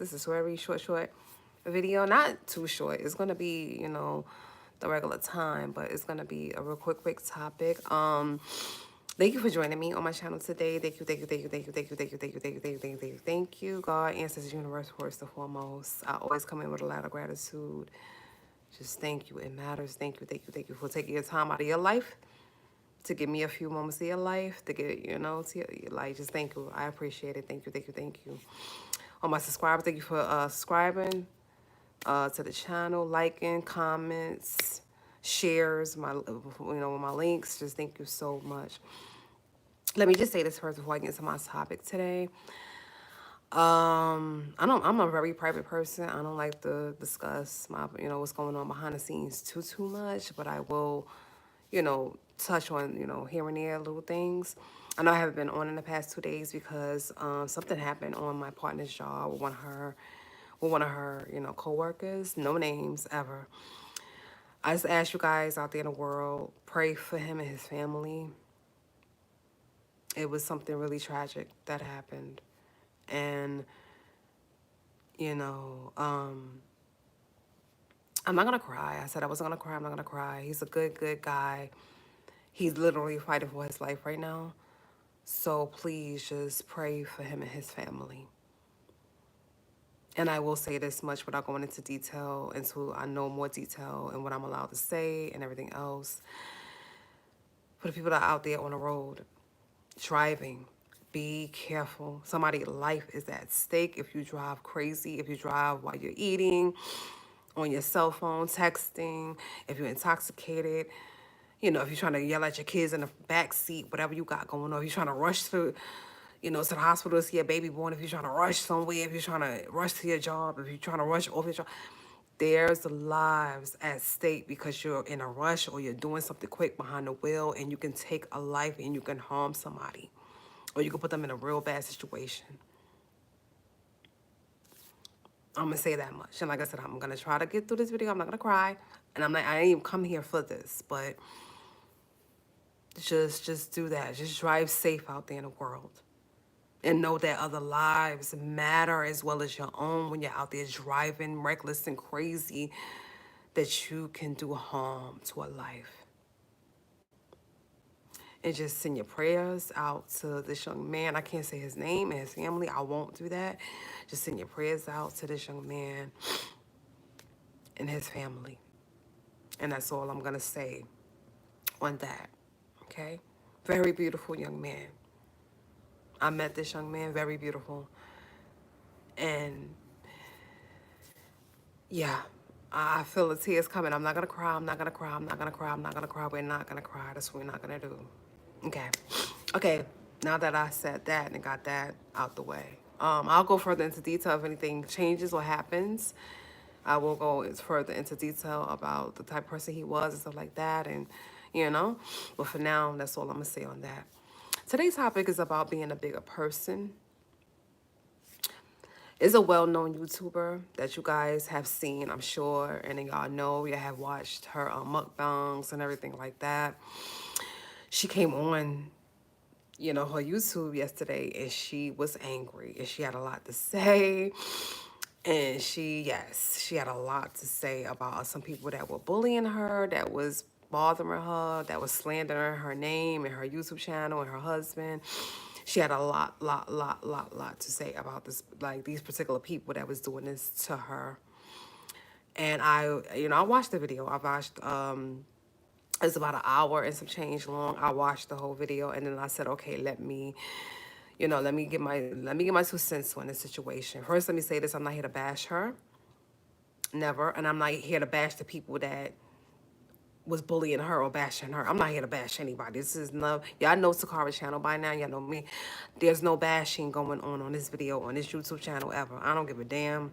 This is a very short video. Not too short. It's going to be, you know, the regular time, but it's going to be a real quick topic. Thank you for joining me on my channel today. Thank you, thank you, thank you, thank you, thank you, thank you, thank you, thank you, thank you, thank you, thank you, thank you. God, ancestors, universe, first and foremost. I always come in with a lot of gratitude. Just thank you. It matters. Thank you, thank you, thank you for taking your time out of your life to give me a few moments of your life to get, you know, to your life. Just thank you. I appreciate it. Thank you, thank you, thank you. All my subscribers, thank you for subscribing to the channel, liking, comments, shares, my, you know, my links. Just thank you so much. Let me just say this first before I get into my topic today. I'm a very private person. I don't like to discuss my, you know, what's going on behind the scenes too much, but I will, you know, touch on, you know, here and there little things. I know I haven't been on in the past 2 days because something happened on my partner's job with one of her, you know, coworkers. No names ever. I just ask you guys out there in the world, pray for him and his family. It was something really tragic that happened. And, you know, I'm not going to cry. I said I wasn't going to cry. I'm not going to cry. He's a good guy. He's literally fighting for his life right now. So please just pray for him and his family. And I will say this much without going into detail until I know more detail and what I'm allowed to say and everything else. For the people that are out there on the road, driving, be careful. Somebody's life is at stake if you drive crazy, if you drive while you're eating, on your cell phone, texting, if you're intoxicated, you know, if you're trying to yell at your kids in the back seat, whatever you got going on, if you're trying to rush to, you know, to the hospital to see your baby born, if you're trying to rush somewhere, if you're trying to rush to your job, if you're trying to rush off your job, there's lives at stake because you're in a rush or you're doing something quick behind the wheel and you can take a life and you can harm somebody or you can put them in a real bad situation. I'm going to say that much. And like I said, I'm going to try to get through this video. I'm not going to cry. And I'm like, I didn't even come here for this, but just do that. Just drive safe out there in the world. And know that other lives matter as well as your own when you're out there driving reckless and crazy, that you can do harm to a life. And just send your prayers out to this young man. I can't say his name and his family. I won't do that. Just send your prayers out to this young man and his family. And that's all I'm going to say on that. Okay? Very beautiful young man. I met this young man, very beautiful. And yeah, I feel the tears coming. I'm not going to cry. I'm not going to cry. I'm not going to cry. I'm not going to cry. We're not going to cry. That's what we're not going to do. Okay. Okay. Now that I said that and got that out the way, I'll go further into detail if anything changes or happens. I will go further into detail about the type of person he was and stuff like that. And, you know, but for now, that's all I'm going to say on that. Today's topic is about being a bigger person. Is a well-known YouTuber that you guys have seen, I'm sure, and then y'all know you have watched her mukbangs and everything like that. She came on, you know, her YouTube yesterday, and she was angry, and she had a lot to say. And she had a lot to say about some people that were bullying her, that was bothering her, that was slandering her name and her YouTube channel and her husband. She had a lot to say about this, like these particular people that was doing this to her. And I watched the video. I watched, it's about an hour and some change long. I watched the whole video, and then I said, okay, let me get my 2 cents on this situation. First, let me say this: I'm not here to bash her, never, and I'm not here to bash the people that was bullying her or bashing her. I'm not here to bash anybody. This is no, y'all know Toccara channel by now. Y'all know me. There's no bashing going on this video, on this YouTube channel ever. I don't give a damn,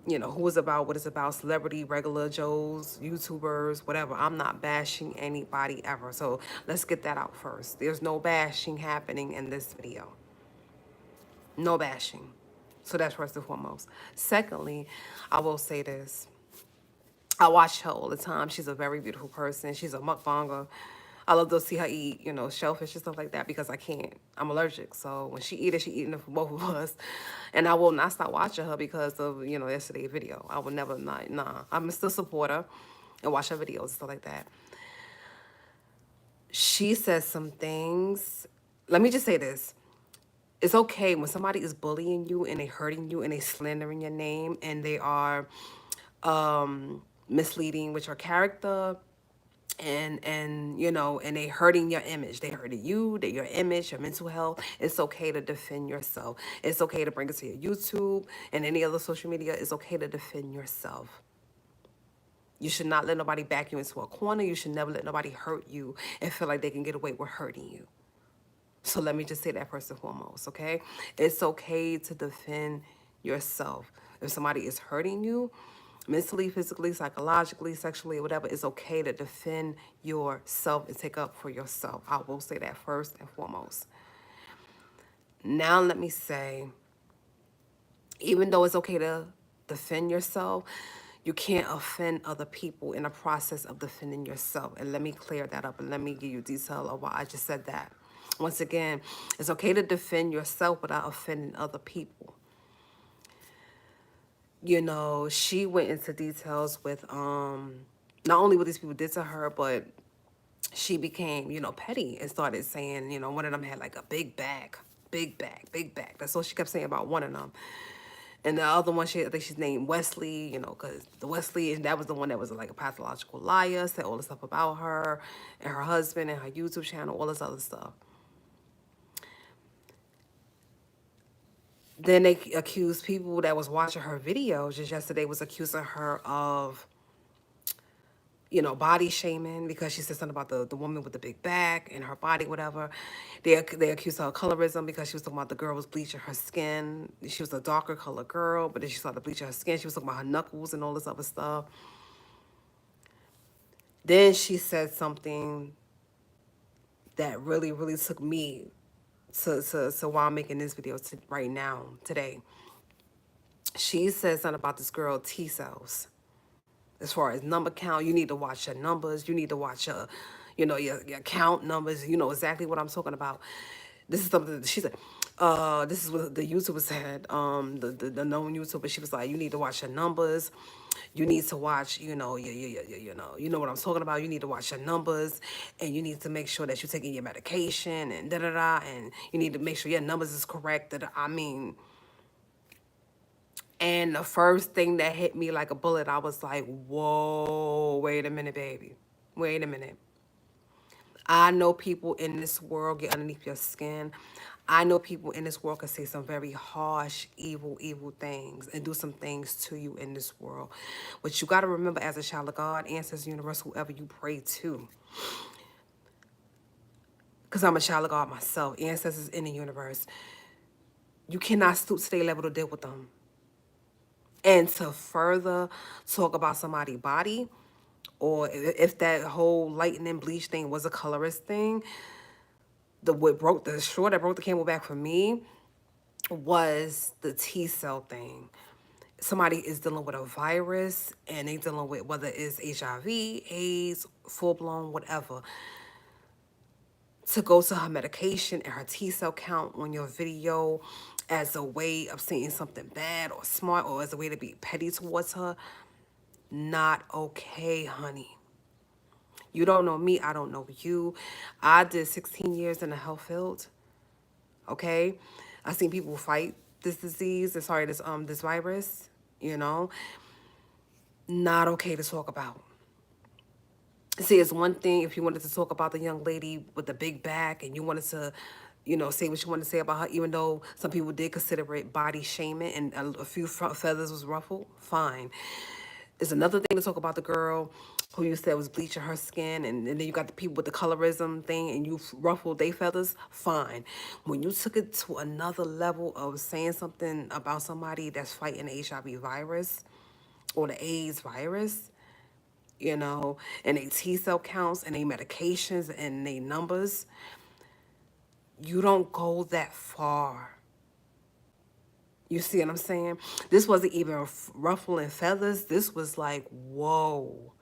you know, who is about, what it's about, celebrity, regular Joes, YouTubers, whatever. I'm not bashing anybody ever. So let's get that out first. There's no bashing happening in this video. No bashing. So that's first and foremost. Secondly, I will say this. I watch her all the time. She's a very beautiful person. She's a mukbanger. I love to see her eat, you know, shellfish and stuff like that because I can't. I'm allergic. So when she eat it, she eating it for both of us. And I will not stop watching her because of, you know, yesterday's video. I will never, not, nah. I'm still support her and watch her videos and stuff like that. She says some things. Let me just say this. It's okay when somebody is bullying you and they hurting you and they slandering your name and they are misleading with your character and you know, and they hurting your image. They hurting you, they your image, your mental health. It's okay to defend yourself. It's okay to bring it to your YouTube and any other social media. It's okay to defend yourself. You should not let nobody back you into a corner. You should never let nobody hurt you and feel like they can get away with hurting you. So let me just say that first and foremost, okay? It's okay to defend yourself. If somebody is hurting you, mentally, physically, psychologically, sexually, whatever, it's okay to defend yourself and take up for yourself. I will say that first and foremost. Now let me say, even though it's okay to defend yourself, you can't offend other people in the process of defending yourself. And let me clear that up and let me give you detail of why I just said that. Once again, it's okay to defend yourself without offending other people. You know, she went into details with not only what these people did to her, but she became, you know, petty and started saying, you know, one of them had like a big back, big back, big back. That's all she kept saying about one of them. And the other one, I think she's named Wesley, you know, because the Wesley, and that was the one that was like a pathological liar, said all the stuff about her and her husband and her YouTube channel, all this other stuff. Then they accused people that was watching her videos just yesterday was accusing her of, you know, body shaming because she said something about the woman with the big back and her body, whatever. They accused her of colorism because she was talking about the girl was bleaching her skin. She was a darker color girl, but then she started bleaching her skin. She was talking about her knuckles and all this other stuff. Then she said something that really, really took me to why I'm making this video right now, today. She said something about this girl T cells. As far as number count, you need to watch your numbers. You need to watch your, you know, your count numbers. You know exactly what I'm talking about. This is something that she said. This is what the YouTuber said. The known YouTuber. She was like, you need to watch your numbers. You need to watch, you know, you know what I'm talking about. You need to watch your numbers, and you need to make sure that you're taking your medication and da da da. And you need to make sure your numbers is correct. I mean. And the first thing that hit me like a bullet, I was like, whoa, wait a minute, baby. Wait a minute. I know people in this world get underneath your skin. I know people in this world can say some very harsh, evil things and do some things to you in this world. But you got to remember, as a child of God, ancestors, universe, whoever you pray to, because I'm a child of God myself, ancestors in the universe, you cannot stoop to their level to deal with them. And to further talk about somebody's body, or if that whole lightning bleach thing was a colorist thing, the straw that broke the camel back for me was the T cell thing. Somebody is dealing with a virus and they dealing with whether it's HIV, AIDS, full blown, whatever. To go to her medication and her T cell count on your video as a way of saying something bad or smart or as a way to be petty towards her, not okay, honey. You don't know me, I don't know you. I did 16 years in the health field. Okay? I seen people fight this disease, this virus, you know. Not okay to talk about. See, it's one thing if you wanted to talk about the young lady with the big back and you wanted to, you know, say what you wanted to say about her, even though some people did consider it body shaming and a few feathers was ruffled, fine. It's another thing to talk about the girl who you said was bleaching her skin, and then you got the people with the colorism thing, and you ruffled their feathers, fine. When you took it to another level of saying something about somebody that's fighting the HIV virus or the AIDS virus, you know, and they T cell counts and they medications and they numbers, you don't go that far. You see what I'm saying? This wasn't even ruffling feathers. This was like, whoa.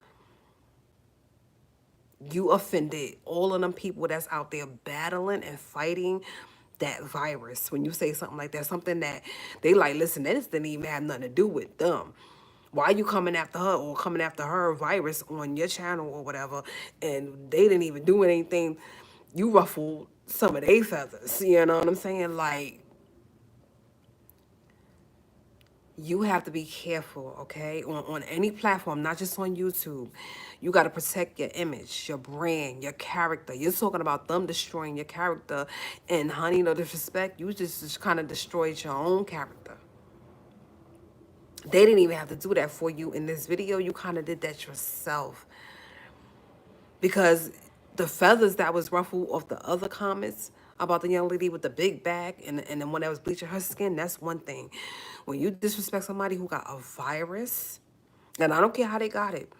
You offended all of them people that's out there battling and fighting that virus. When you say something like that, something that they like, listen, this didn't even have nothing to do with them. Why you coming after her or coming after her virus on your channel or whatever, and they didn't even do anything? You ruffled some of their feathers. You know what I'm saying? Like, you have to be careful, okay? On any platform, not just on YouTube. You got to protect your image, your brand, your character. You're talking about them destroying your character. And honey, no disrespect, you just kind of destroyed your own character. They didn't even have to do that for you in this video. You kind of did that yourself. Because the feathers that was ruffled off the other comments about the young lady with the big back and the one that was bleaching her skin, that's one thing. When you disrespect somebody who got a virus, and I don't care how they got it,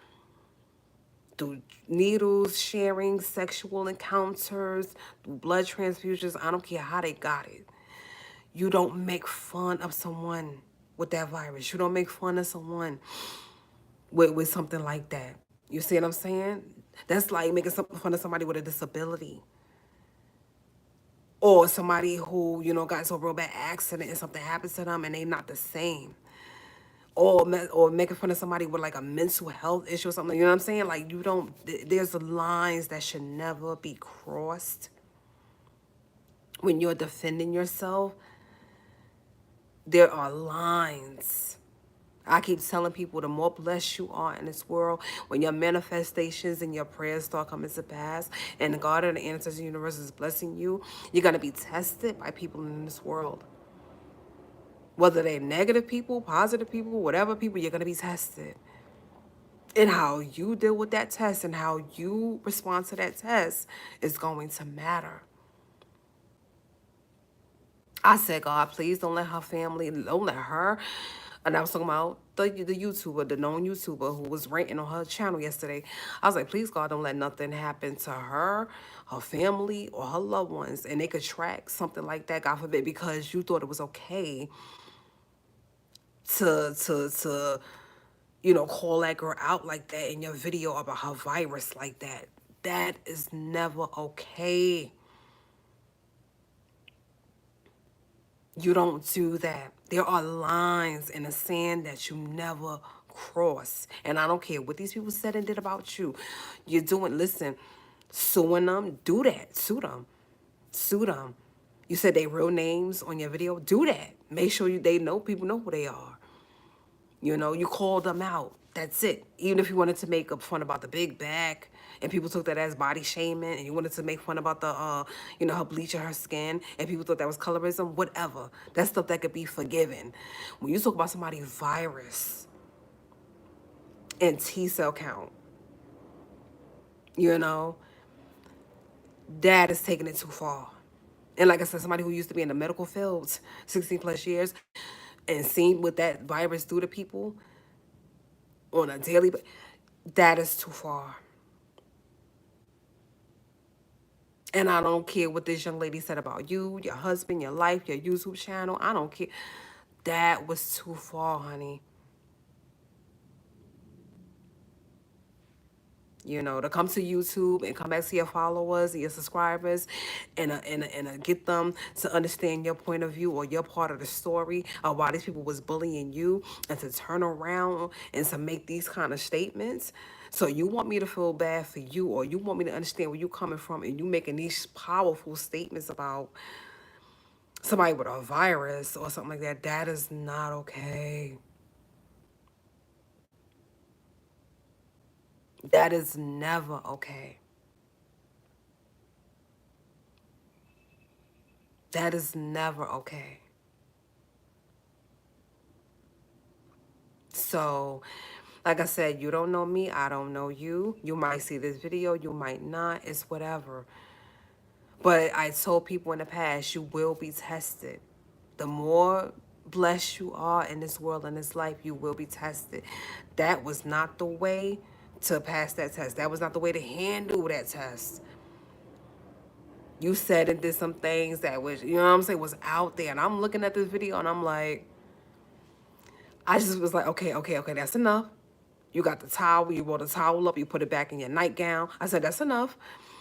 through needles, sharing, sexual encounters, through blood transfusions, I don't care how they got it. You don't make fun of someone with that virus. You don't make fun of someone with something like that. You see what I'm saying? That's like making fun of somebody with a disability. Or somebody who, got into a real bad accident and something happens to them and they not the same. Or making fun of somebody with like a mental health issue or something. You know what I'm saying? Like, you don't, there's lines that should never be crossed. When you're defending yourself, there are lines. I keep telling people, the more blessed you are in this world, when your manifestations and your prayers start coming to pass, and the God and the ancestors universe is blessing you, you're going to be tested by people in this world. Whether they're negative people, positive people, whatever people, you're going to be tested. And how you deal with that test and how you respond to that test is going to matter. I said, God, please don't let her family, don't let her. And I was talking about the YouTuber, the known YouTuber who was ranting on her channel yesterday. I was like, please, God, don't let nothing happen to her, her family, or her loved ones. And they could track something like that, God forbid, because you thought it was okay to call that girl out like that in your video about her virus like that. That is never okay. You don't do that. There are lines in the sand that you never cross. And I don't care what these people said and did about you. You're doing, listen, suing them, do that. Sue them. Sue them. You said they real names on your video, do that. Make sure people know who they are. You called them out. That's it. Even if you wanted to make fun about the big back and people took that as body shaming and you wanted to make fun about the, her bleaching her skin and people thought that was colorism, whatever. That's stuff that could be forgiven. When you talk about somebody's virus and T-cell count, that is taking it too far. And like I said, somebody who used to be in the medical field 16 plus years and seen what that virus do to people on a daily basis, that is too far. And I don't care what this young lady said about you, your husband, your life, your YouTube channel. I don't care. That was too far, honey. To come to YouTube and come back to your followers and your subscribers and get them to understand your point of view or your part of the story of why these people was bullying you, and to turn around and to make these kind of statements. So you want me to feel bad for you, or you want me to understand where you're coming from, and you making these powerful statements about somebody with a virus or something like that. That is not okay. That is never okay. That is never okay. So, like I said, you don't know me. I don't know you. You might see this video. You might not. It's whatever. But I told people in the past, you will be tested. The more blessed you are in this world, in this life, you will be tested. That was not the way to pass that test. That was not the way to handle that test. You said and did some things that was, you know what I'm saying, was out there. And I'm looking at this video and I'm like, I just was like, okay, that's enough. You got the towel, you roll the towel up, you put it back in your nightgown. I said, that's enough.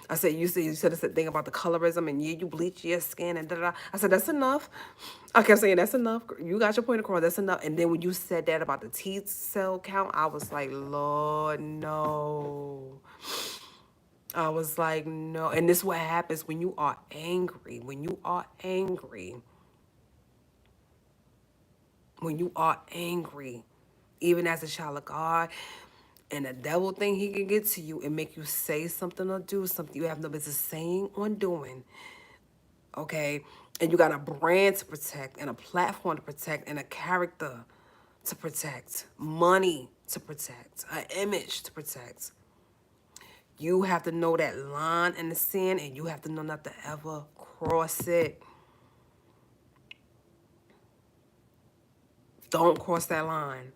I said, you said the thing about the colorism and you bleach your skin and da-da-da. I said, that's enough. I kept saying, that's enough. You got your point across, that's enough. And then when you said that about the T cell count, I was like, Lord, no. I was like, no. And this is what happens when you are angry. When you are angry, even as a child of God, and the devil think he can get to you and make you say something or do something you have no business saying or doing, okay? And you got a brand to protect and a platform to protect and a character to protect, money to protect, an image to protect. You have to know that line in the sand and you have to know not to ever cross it. Don't cross that line.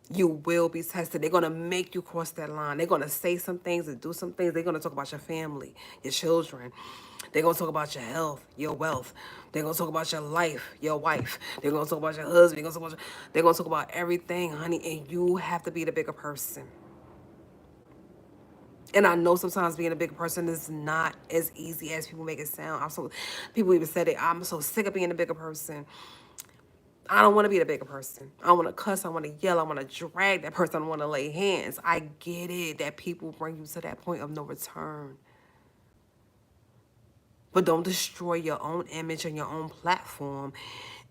You will be tested. They're going to make you cross that line. They're going to say some things and do some things. They're going to talk about your family, your children. They're going to talk about your health, your wealth. They're going to talk about your life, your wife. They're going to talk about your husband. They're going to talk about everything, honey. And you have to be the bigger person. And I know sometimes being a bigger person is not as easy as people make it sound. People even said it. I'm so sick of being a bigger person. I don't want to be the bigger person. I want to cuss. I want to yell. I want to drag that person. I want to lay hands. I get it that people bring you to that point of no return. But don't destroy your own image and your own platform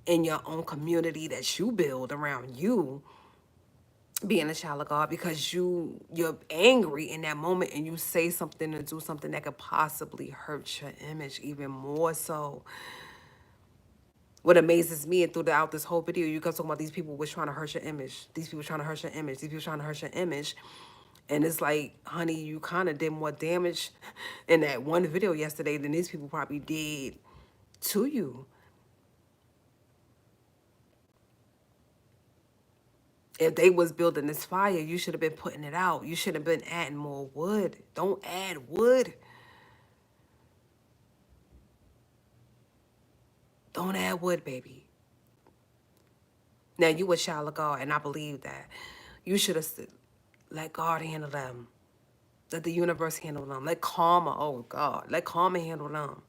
and your own community that you build around you being a child of God because you're angry in that moment and you say something or do something that could possibly hurt your image even more so. What amazes me and throughout this whole video, you guys talking about these people was trying to hurt your image. These people trying to hurt your image. These people trying to hurt your image. And it's like, honey, you kind of did more damage in that one video yesterday than these people probably did to you. If they was building this fire, you should have been putting it out. You should have been adding more wood. Don't add wood. Don't add wood, baby. Now, you a child of God, and I believe that. You should have let God handle them. Let the universe handle them. Let karma, oh God, let karma handle them.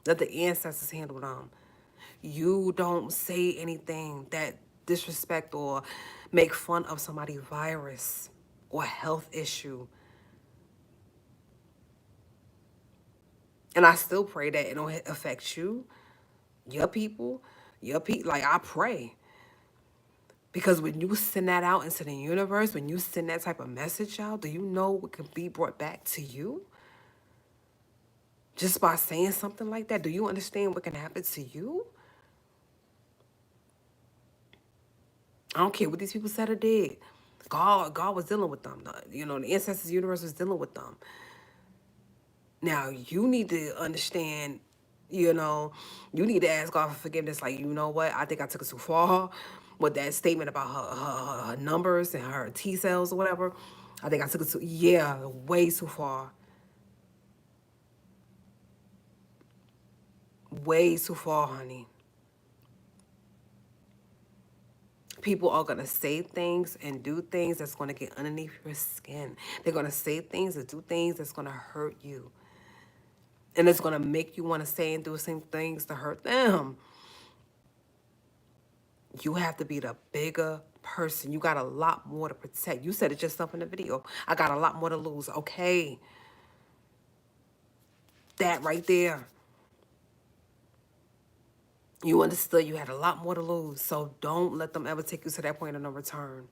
Let the ancestors handle them. You don't say anything that disrespect or make fun of somebody's virus or health issue. And I still pray that it don't affect you, your people, like I pray. Because when you send that out into the universe, when you send that type of message out, do you know what can be brought back to you? Just by saying something like that, do you understand what can happen to you? I don't care what these people said or did. God was dealing with them. You know, the ancestors universe was dealing with them. Now, you need to understand, you know, you need to ask God for forgiveness. Like, you know what? I think I took it too far with that statement about her numbers and her T cells or whatever. I think I took it too, yeah, way too far. Way too far, honey. People are going to say things and do things that's going to get underneath your skin. They're going to say things and do things that's going to hurt you. And it's going to make you want to say and do the same things to hurt them. You have to be the bigger person. You got a lot more to protect. You said it yourself in the video. I got a lot more to lose. Okay. That right there. You understood you had a lot more to lose. So don't let them ever take you to that point of no return.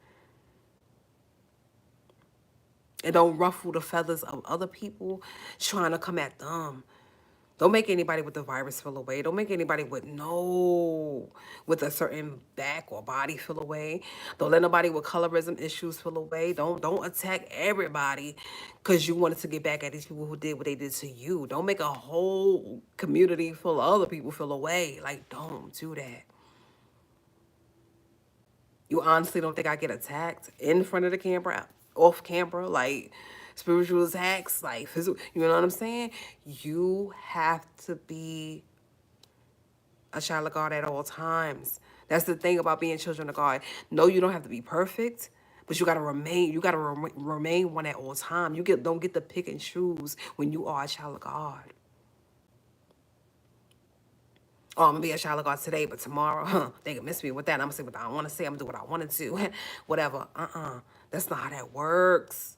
And don't ruffle the feathers of other people trying to come at them. Don't make anybody with the virus feel away. Don't make anybody with a certain back or body feel away. Don't let nobody with colorism issues feel away. Don't attack everybody because you wanted to get back at these people who did what they did to you. Don't make a whole community full of other people feel away. Like, don't do that. You honestly don't think I get attacked in front of the camera, off camera, like spiritual attacks, like physical, you know what I'm saying? You have to be a child of God at all times. That's the thing about being children of God. No, you don't have to be perfect, But you gotta remain one at all time. Don't get to pick and choose when you are a child of God. Oh, I'm gonna be a child of God today, but tomorrow, they can miss me with that. I'm gonna say what I want to say. I'm gonna do what I wanted to, whatever. That's not how that works.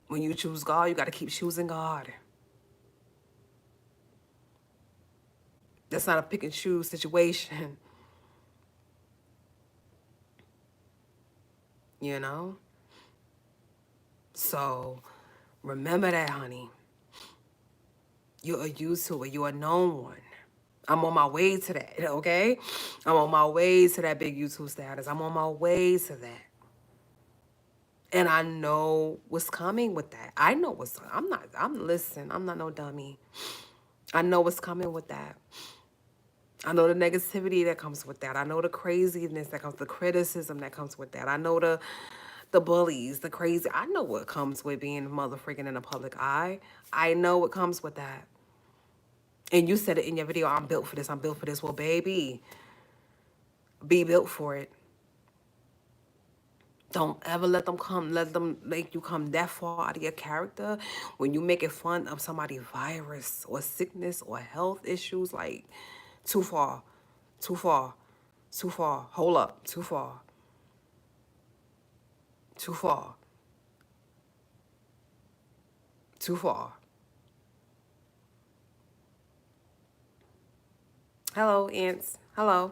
When you choose God, you gotta keep choosing God. That's not a pick and choose situation, you know. So remember that, honey. You're a YouTuber. You're a known one. I'm on my way to that, okay? I'm on my way to that big YouTube status. I'm on my way to that. And I know what's coming with that. I know listen, I'm not no dummy. I know what's coming with that. I know the negativity that comes with that. I know the craziness that comes, the criticism that comes with that. I know the bullies, the crazy. I know what comes with being motherfucking in the public eye. I know what comes with that. And you said it in your video, I'm built for this, I'm built for this. Well, baby, be built for it. Don't ever let them make you come that far out of your character when you making fun of somebody's virus or sickness or health issues. Like, too far, too far, too far. Hold up, too far, too far, too far. Hello, ants. Hello.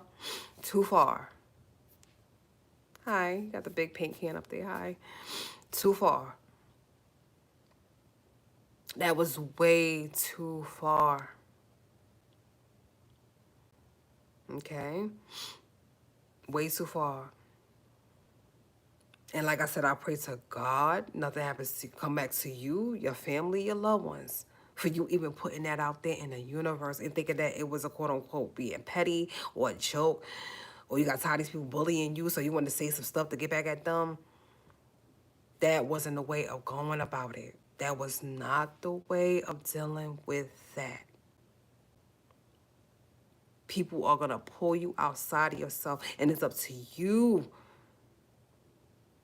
Too far. Hi. You got the big pink hand up there. Hi. Too far. That was way too far. Okay? Way too far. And like I said, I pray to God, nothing happens to come back to you, your family, your loved ones. For you even putting that out there in the universe and thinking that it was a quote unquote being petty or a joke. Or you got tired of these people bullying you, so you wanted to say some stuff to get back at them. That wasn't the way of going about it. That was not the way of dealing with that. People are going to pull you outside of yourself, and it's up to you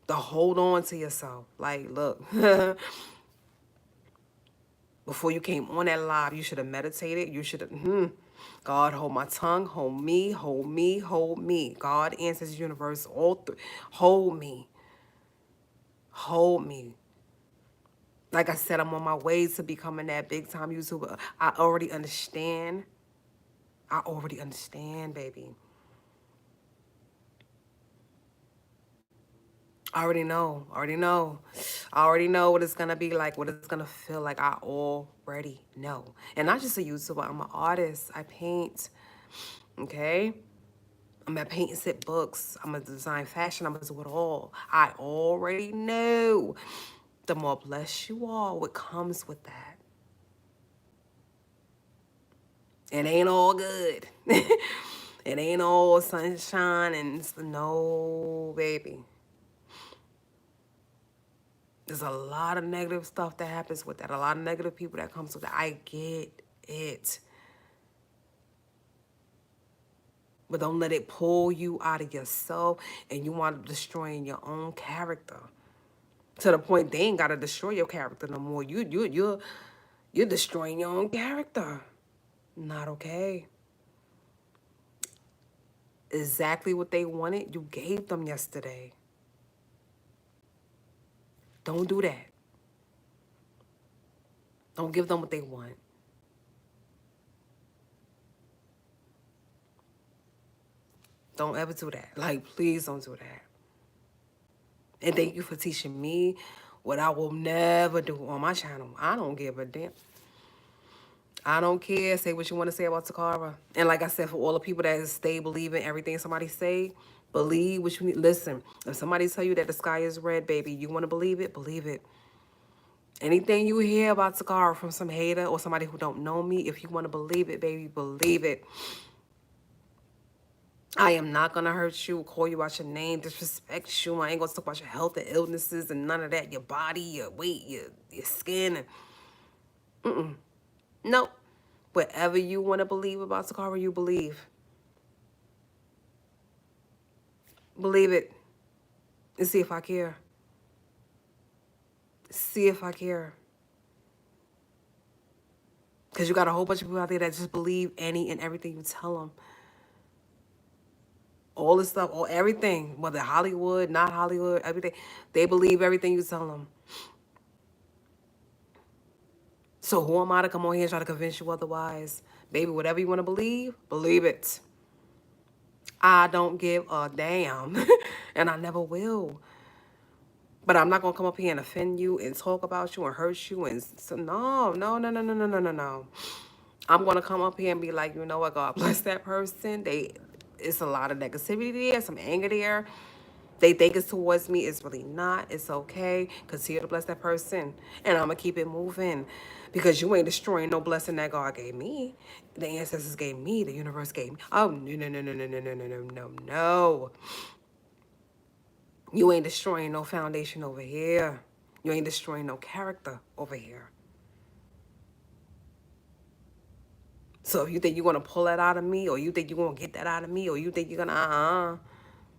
to hold on to yourself. Like, look, before you came on that live, you should have meditated. You should have, God, hold my tongue, hold me, hold me, hold me. God, answers, universe, all three. Hold me. Hold me. Like I said, I'm on my way to becoming that big time YouTuber. I already understand. I already understand, baby. I already know. I already know. I already know what it's going to be like, what it's going to feel like. I already know. And not just a YouTuber. I'm an artist. I paint. Okay? I'm going to paint and sit books. I'm going to design fashion. I'm going to do it all. I already know. The more blessed you are, what comes with that. It ain't all good. It ain't all sunshine and no, baby. There's a lot of negative stuff that happens with that. A lot of negative people that comes with that. I get it. But don't let it pull you out of yourself and you wind up destroying your own character. To the point they ain't gotta destroy your character no more. You're destroying your own character. Not okay. Exactly what they wanted, you gave them yesterday. Don't do that. Don't give them what they want. Don't ever do that. Like, please don't do that. And thank you for teaching me what I will never do on my channel. I don't give a damn. I don't care. Say what you want to say about Toccara. And like I said, for all the people that stay believing everything somebody say, believe what you need. Listen, if somebody tell you that the sky is red, baby, you want to believe it, believe it. Anything you hear about Toccara from some hater or somebody who don't know me, if you want to believe it, baby, believe it. I am not going to hurt you, call you out your name, disrespect you. I ain't going to talk about your health and illnesses and none of that. Your body, your weight, your skin. Nope. Whatever you want to believe about Toccara, you believe. Believe it and see if I care. See if I care. Because you got a whole bunch of people out there that just believe any and everything you tell them. All this stuff, or everything, whether Hollywood, not Hollywood, everything. They believe everything you tell them. So who am I to come on here and try to convince you otherwise? Baby, whatever you want to believe it. I don't give a damn. And I never will. But I'm not going to come up here and offend you and talk about you and hurt you. And so, no, no, no, no, no, no, no, no, no. I'm going to come up here and be like, you know what, God bless that person. It's a lot of negativity there, some anger there. They think it's towards me. It's really not. It's okay. Continue to bless that person. And I'm going to keep it moving. Because you ain't destroying no blessing that God gave me. The ancestors gave me. The universe gave me. Oh, no, no, no, no, no, no, no, no, no, no, no. You ain't destroying no foundation over here. You ain't destroying no character over here. So if you think you're going to pull that out of me, or you think you're going to get that out of me, or you think you're going to,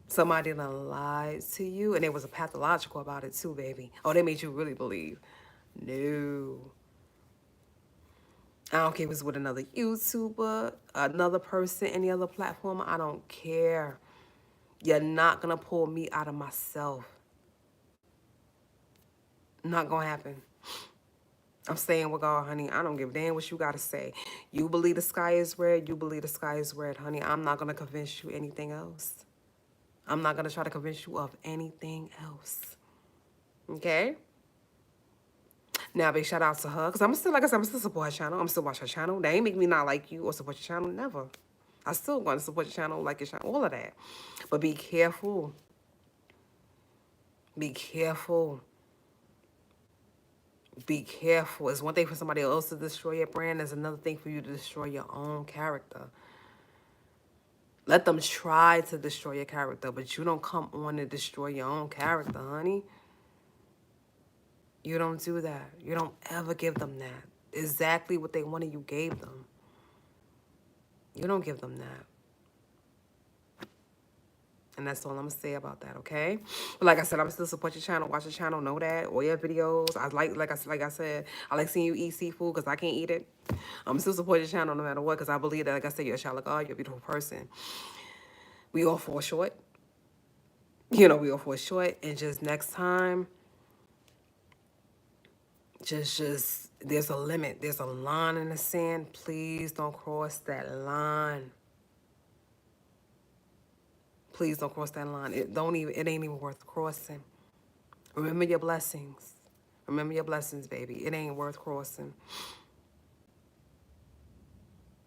somebody done lied to you, and it was a pathological about it too, baby. Oh, they made you really believe. No. I don't care if it's with another YouTuber, another person, any other platform. I don't care. You're not going to pull me out of myself. Not going to happen. I'm staying with God, honey. I don't give a damn what you got to say. You believe the sky is red, you believe the sky is red, honey. I'm not going to convince you anything else. I'm not going to try to convince you of anything else. Okay? Now, big shout out to her. Because I'm still, like I said, I'm still support her channel. I'm still watch her channel. That ain't make me not like you or support your channel. Never. I still want to support your channel, like your channel, all of that. But be careful. Be careful. Be careful. It's one thing for somebody else to destroy your brand. It's another thing for you to destroy your own character. Let them try to destroy your character, but you don't come on to destroy your own character, honey. You don't do that. You don't ever give them that. Exactly what they wanted, you gave them. You don't give them that. And that's all I'm going to say about that, okay? But like I said, I'm still support your channel. Watch your channel. Know that. All your videos. Like I said, I like seeing you eat seafood because I can't eat it. I'm still support your channel no matter what because I believe that, like I said, you're a child of God. You're a beautiful person. We all fall short. You know, we all fall short. And just next time, just there's a limit. There's a line in the sand. Please don't cross that line. Please don't cross that line. It ain't even worth crossing. Remember your blessings. Remember your blessings, baby. It ain't worth crossing.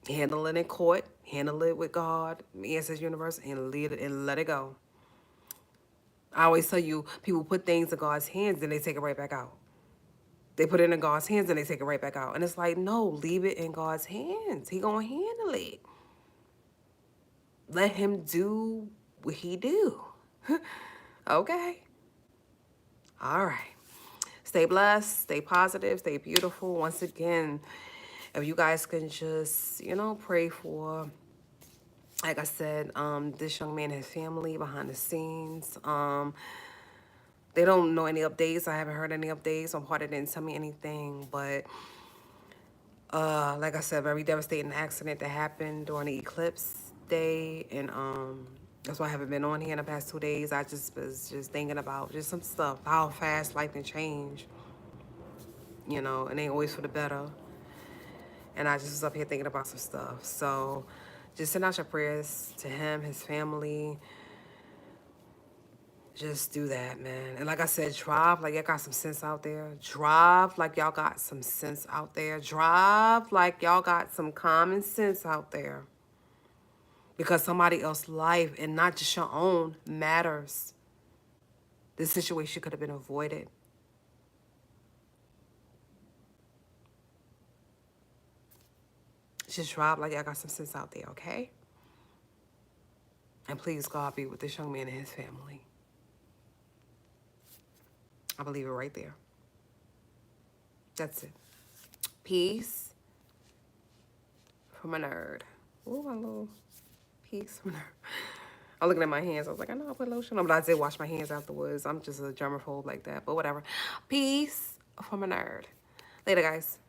Handle it in court. Handle it with God, the ancestors, universe, and let it go. I always tell you, people put things in God's hands and they take it right back out. They put it in God's hands and they take it right back out. And it's like, no, leave it in God's hands. He gonna handle it. Let him do what he do. Okay? All right. Stay blessed, stay positive, stay beautiful. Once again, if you guys can just, pray for, like I said, this young man and his family behind the scenes. They don't know any updates. I haven't heard any updates. My partner didn't tell me anything, but like I said, very devastating accident that happened during the eclipse day, and that's why I haven't been on here in the past 2 days. I just was just thinking about just some stuff, how fast life can change. It ain't always for the better. And I just was up here thinking about some stuff. So just send out your prayers to him, his family. Just do that, man. And like I said, drive like y'all got some sense out there. Drive like y'all got some sense out there. Drive like y'all got some common sense out there. Because somebody else's life, and not just your own, matters. This situation could have been avoided. Just drive like y'all got some sense out there, okay? And please, God, be with this young man and his family. I believe it right there. That's it. Peace from a nerd. Ooh, my little peace from a nerd. I'm looking at my hands. I was like, I know I put lotion on, but I did wash my hands afterwards. I'm just a germaphobe like that, but whatever. Peace from a nerd. Later, guys.